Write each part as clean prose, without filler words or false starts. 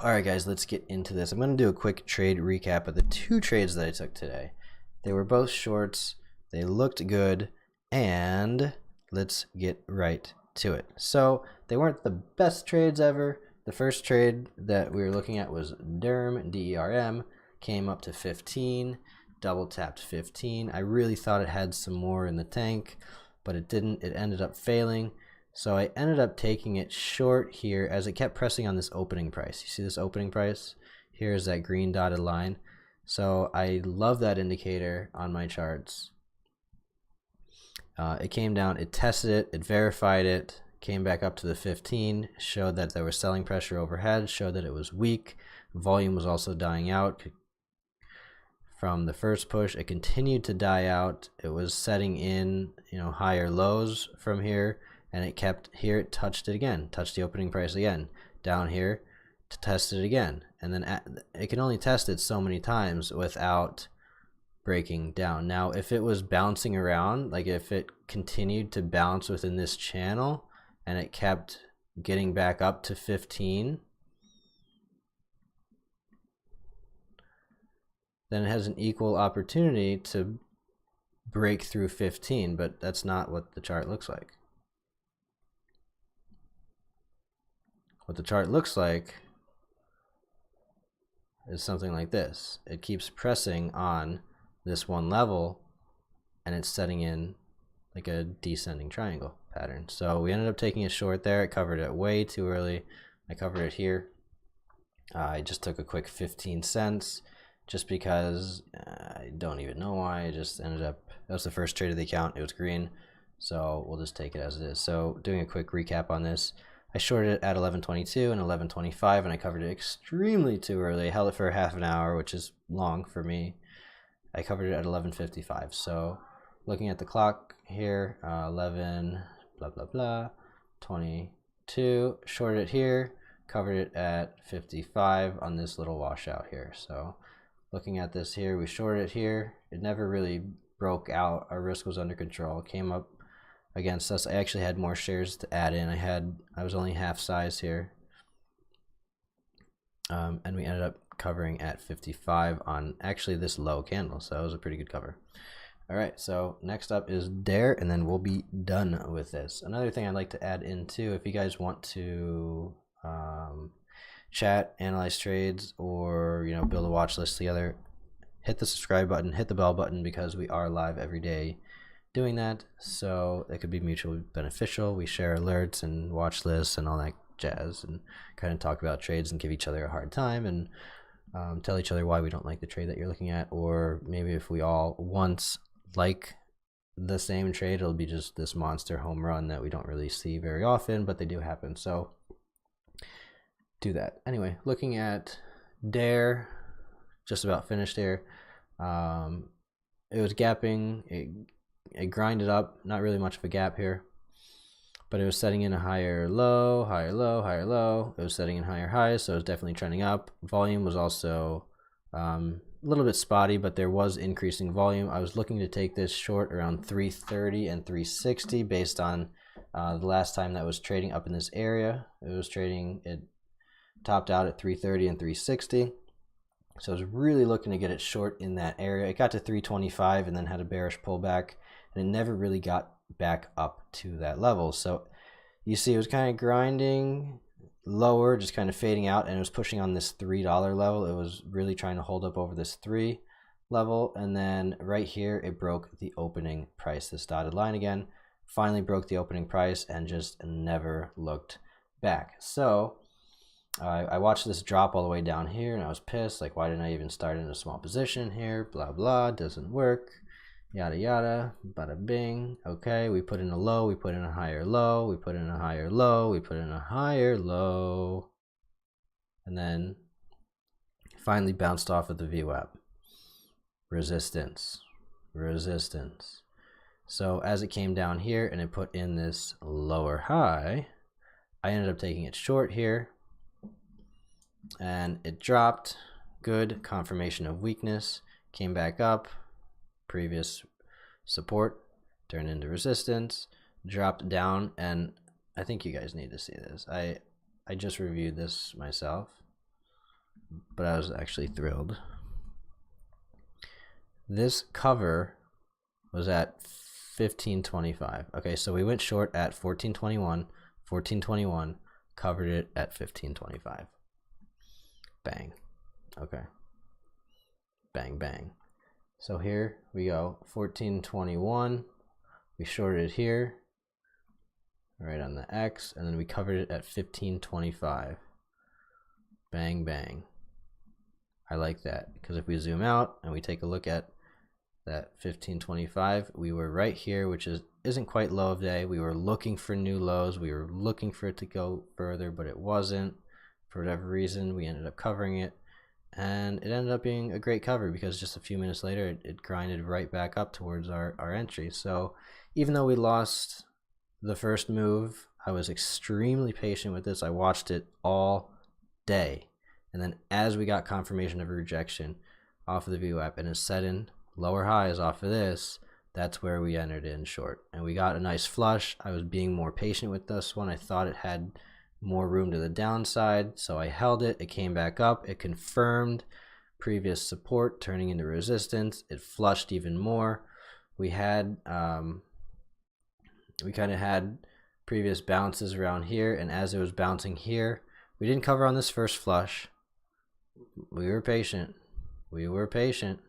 Alright guys, let's get into this. I'm going to do a quick trade recap of the two trades that I took today. They were both shorts, they looked good, and let's get right to it. So they weren't the best trades ever. The first trade that we were looking at was DERM, D-E-R-M, came up to 15, double tapped 15. I really thought it had some more in the tank, but it didn't. It ended up failing. So I ended up taking it short here as it kept pressing on this opening price. You see this opening price? Here's that green dotted line. So I love that indicator on my charts. It came down, it tested it, it verified it, came back up to the 15, showed that there was selling pressure overhead, showed that it was weak. Volume was also dying out from the first push. It continued to die out. It was setting in, higher lows from here. And it kept here, it touched it again, touched the opening price again, down here to test it again. And then it can only test it so many times without breaking down. Now, if it was bouncing around, like if it continued to bounce within this channel and it kept getting back up to 15, then it has an equal opportunity to break through 15, but that's not what the chart looks like. What the chart looks like is something like this. It keeps pressing on this one level and it's setting in like a descending triangle pattern. So we ended up taking a short there. It covered it way too early. I covered it here. I just took a quick 15 cents just because I don't even know why. I just ended up, that was the first trade of the account. It was green. So we'll just take it as it is. So doing a quick recap on this. I shorted it at 11.22 and 11.25, and I covered it extremely too early. I held it for half an hour, which is long for me. I covered it at 11.55. So looking at the clock here, 11 blah blah blah 22, shorted it here, covered it at 55 on this little washout here. So looking at this here, we shorted it here. It never really broke out. Our risk was under control. It came up against us. I actually had more shares to add in. I was only half size here, and we ended up covering at 55 on actually this low candle, so it was a pretty good cover. All right, so next up is DERM, and then we'll be done with this. Another thing I'd like to add in too, if you guys want to chat, analyze trades, or build a watch list together, hit the subscribe button, hit the bell button, because we are live every day doing that, so it could be mutually beneficial. We share alerts and watch lists and all that jazz, and kind of talk about trades and give each other a hard time, and tell each other why we don't like the trade that you're looking at, or maybe if we all once like the same trade, it'll be just this monster home run that we don't really see very often, but they do happen. So do that. Anyway, looking at DERM, just about finished here. It was gapping. It grinded up, not really much of a gap here, but it was setting in a higher low, higher low, higher low. It was setting in higher highs, so it was definitely trending up. Volume was also a little bit spotty, but there was increasing volume. I was looking to take this short around 330 and 360 based on the last time that was trading up in this area. It topped out at 330 and 360. So I was really looking to get it short in that area. It got to 325 and then had a bearish pullback, and it never really got back up to that level. So you see it was kind of grinding lower, just kind of fading out, and it was pushing on this $3 level. It was really trying to hold up over this 3 level, and then right here it broke the opening price, this dotted line again, finally broke the opening price and just never looked back. So I watched this drop all the way down here, and I was pissed, like, why didn't I even start in a small position here? Blah blah, doesn't work, yada yada, bada bing. Okay, we put in a low, we put in a higher low, we put in a higher low, we put in a higher low, and then finally bounced off of the VWAP. Resistance, resistance. So as it came down here and it put in this lower high, I ended up taking it short here, and it dropped. Good confirmation of weakness, came back up, previous support turned into resistance, dropped down, and I think you guys need to see this. I just reviewed this myself. but I was actually thrilled. This cover was at 15.25. Okay, so we went short at 14.21, covered it at 15.25. Bang. Okay. Bang, bang. So here we go, 14.21. We shorted it here, right on the X, and then we covered it at 15.25. Bang, bang. I like that, because if we zoom out and we take a look at that 15.25, we were right here, which isn't quite low of day. We were looking for new lows. We were looking for it to go further, but it wasn't. For whatever reason, we ended up covering it, and it ended up being a great cover because just a few minutes later, it grinded right back up towards our entry. So even though we lost the first move, I was extremely patient with this. I watched it all day. And then as we got confirmation of a rejection off of the VWAP and it set in lower highs off of this, that's where we entered in short. And we got a nice flush. I was being more patient with this one. I thought it had more room to the downside, so I held it. It came back up. It confirmed previous support, turning into resistance. It flushed even more. We had we kind of had previous bounces around here, and as it was bouncing here, we didn't cover on this first flush. We were patient. We were patient.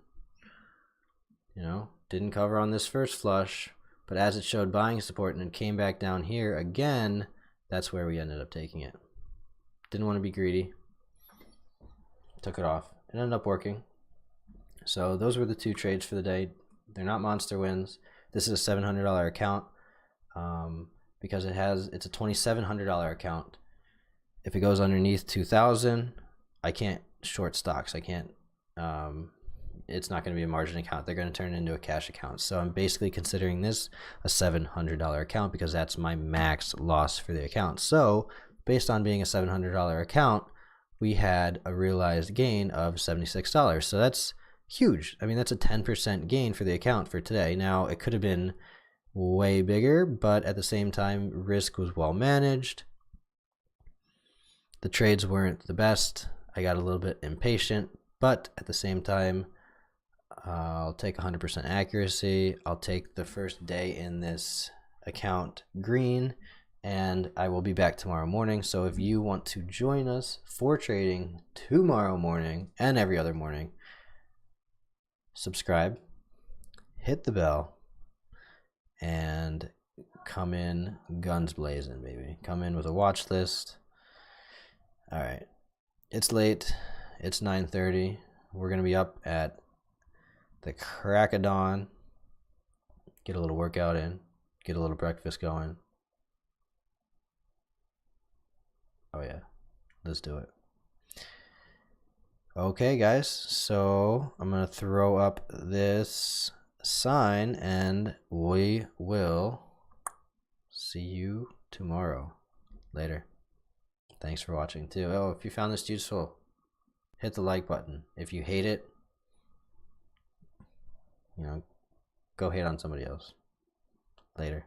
You know, didn't cover on this first flush, but as it showed buying support and it came back down here again, that's where we ended up taking it. Didn't want to be greedy. Took it off. It ended up working. So those were the two trades for the day. They're not monster wins. This is a $700 account because it's a $2,700 account. If it goes underneath 2,000, I can't short stocks. I can't. It's not going to be a margin account. They're going to turn it into a cash account. So I'm basically considering this a $700 account because that's my max loss for the account. So based on being a $700 account, we had a realized gain of $76. So that's huge. I mean, that's a 10% gain for the account for today. Now, it could have been way bigger, but at the same time, risk was well managed. The trades weren't the best. I got a little bit impatient, but at the same time, I'll take 100% accuracy. I'll take the first day in this account green, and I will be back tomorrow morning. So if you want to join us for trading tomorrow morning and every other morning, subscribe, hit the bell, and come in guns blazing, baby. Come in with a watch list. All right. It's late. It's 9:30. We're going to be up at the crack of dawn. Get a little workout in. Get a little breakfast going. Oh, yeah. Let's do it. Okay, guys. So I'm going to throw up this sign and we will see you tomorrow. Later. Thanks for watching too. Oh, if you found this useful, hit the like button. If you hate it, go hate on somebody else. Later.